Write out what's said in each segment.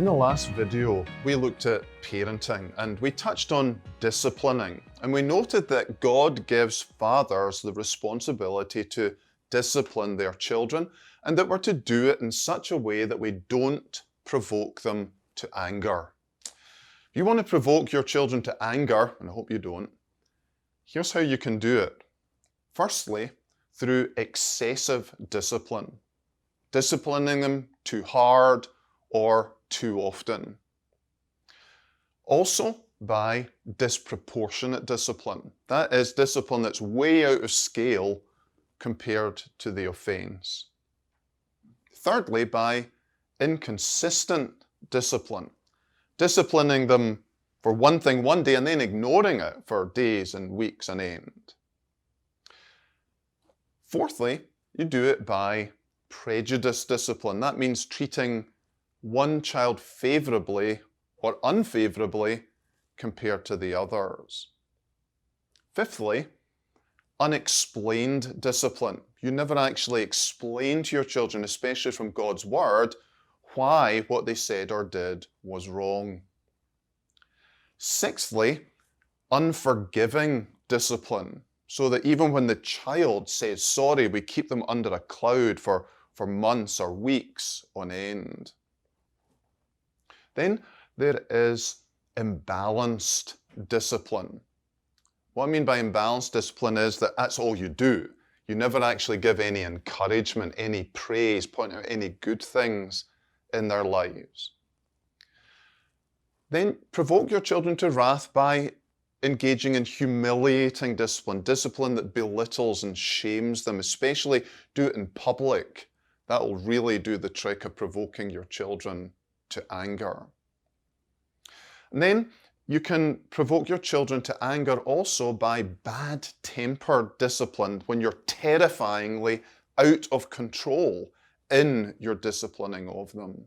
In the last video, we looked at parenting and we touched on disciplining, and we noted that God gives fathers the responsibility to discipline their children and that we're to do it in such a way that we don't provoke them to anger. If you want to provoke your children to anger, and I hope you don't, here's how you can do it. Firstly, through excessive discipline. Disciplining them too hard or too often. Also by disproportionate discipline. That is discipline that's way out of scale compared to the offense. Thirdly, by inconsistent discipline. Disciplining them for one thing one day and then ignoring it for days and weeks on end. Fourthly, you do it by prejudice discipline. That means treating one child favorably or unfavorably compared to the others. Fifthly, unexplained discipline. You never actually explain to your children, especially from God's Word, why what they said or did was wrong. Sixthly, unforgiving discipline, so that even when the child says sorry, we keep them under a cloud for months or weeks on end. Then there is imbalanced discipline. What I mean by imbalanced discipline is that that's all you do. You never actually give any encouragement, any praise, point out any good things in their lives. Then provoke your children to wrath by engaging in humiliating discipline, discipline that belittles and shames them, especially do it in public. That will really do the trick of provoking your children to anger. And then you can provoke your children to anger also by bad-tempered discipline when you're terrifyingly out of control in your disciplining of them.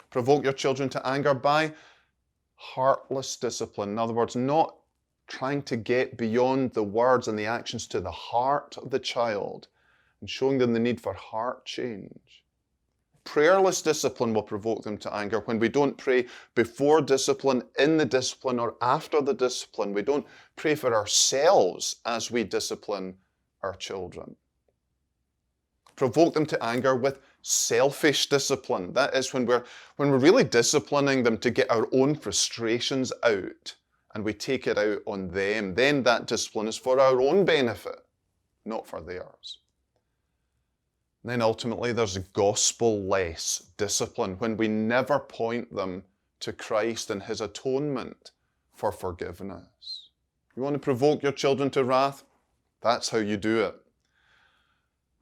Provoke your children to anger by heartless discipline. In other words, not trying to get beyond the words and the actions to the heart of the child and showing them the need for heart change. Prayerless discipline will provoke them to anger when we don't pray before discipline, in the discipline, or after the discipline. We don't pray for ourselves as we discipline our children. Provoke them to anger with selfish discipline. That is when we're really disciplining them to get our own frustrations out and we take it out on them. Then that discipline is for our own benefit, not for theirs. And then ultimately there's gospel-less discipline when we never point them to Christ and His atonement for forgiveness. You want to provoke your children to wrath? That's how you do it.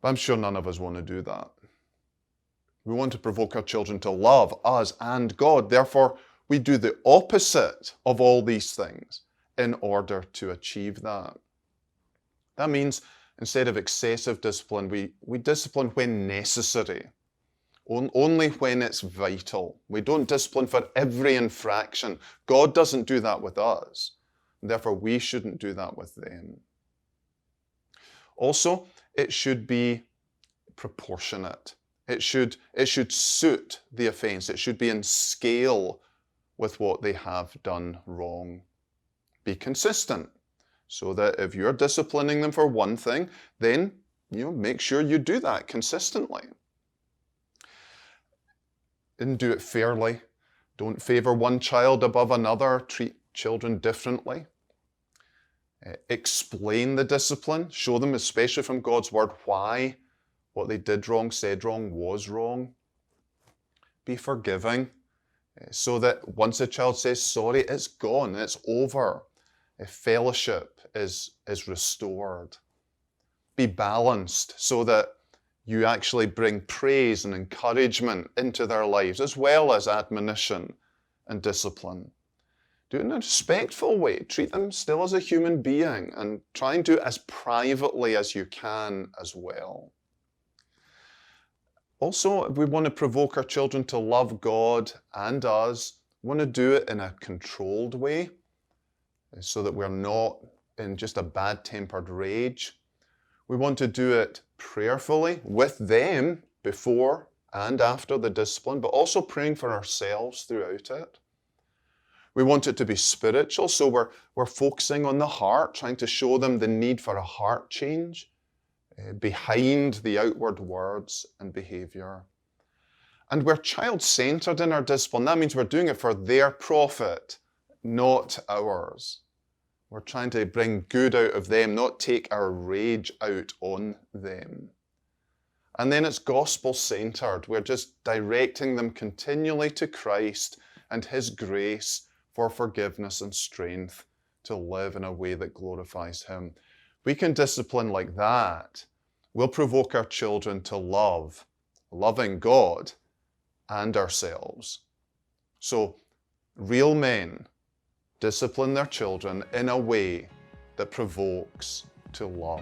But I'm sure none of us want to do that. We want to provoke our children to love us and God. Therefore, we do the opposite of all these things in order to achieve that. That means instead of excessive discipline, we discipline when necessary, only when it's vital. We don't discipline for every infraction. God doesn't do that with us, and therefore we shouldn't do that with them. Also, it should be proportionate. It should suit the offense. It should be in scale with what they have done wrong. Be consistent. So that if you're disciplining them for one thing, then make sure you do that consistently. And do it fairly. Don't favor one child above another. Treat children differently. Explain the discipline. Show them, especially from God's Word, why what they did wrong, said wrong, was wrong. Be forgiving. So that once a child says sorry, it's gone, it's over. Fellowship is restored. Be balanced so that you actually bring praise and encouragement into their lives as well as admonition and discipline. Do it in a respectful way. Treat them still as a human being and try and do it as privately as you can as well. Also, if we want to provoke our children to love God and us, we want to do it in a controlled way, so that we're not in just a bad-tempered rage. We want to do it prayerfully with them before and after the discipline, but also praying for ourselves throughout it. We want it to be spiritual, so we're focusing on the heart, trying to show them the need for a heart change behind the outward words and behavior. And we're child-centered in our discipline. That means we're doing it for their profit, not ours. We're trying to bring good out of them, not take our rage out on them. And then it's gospel-centered. We're just directing them continually to Christ and His grace for forgiveness and strength to live in a way that glorifies Him. We can discipline like that. We'll provoke our children to love, loving God and ourselves. So, real men discipline their children in a way that provokes to love.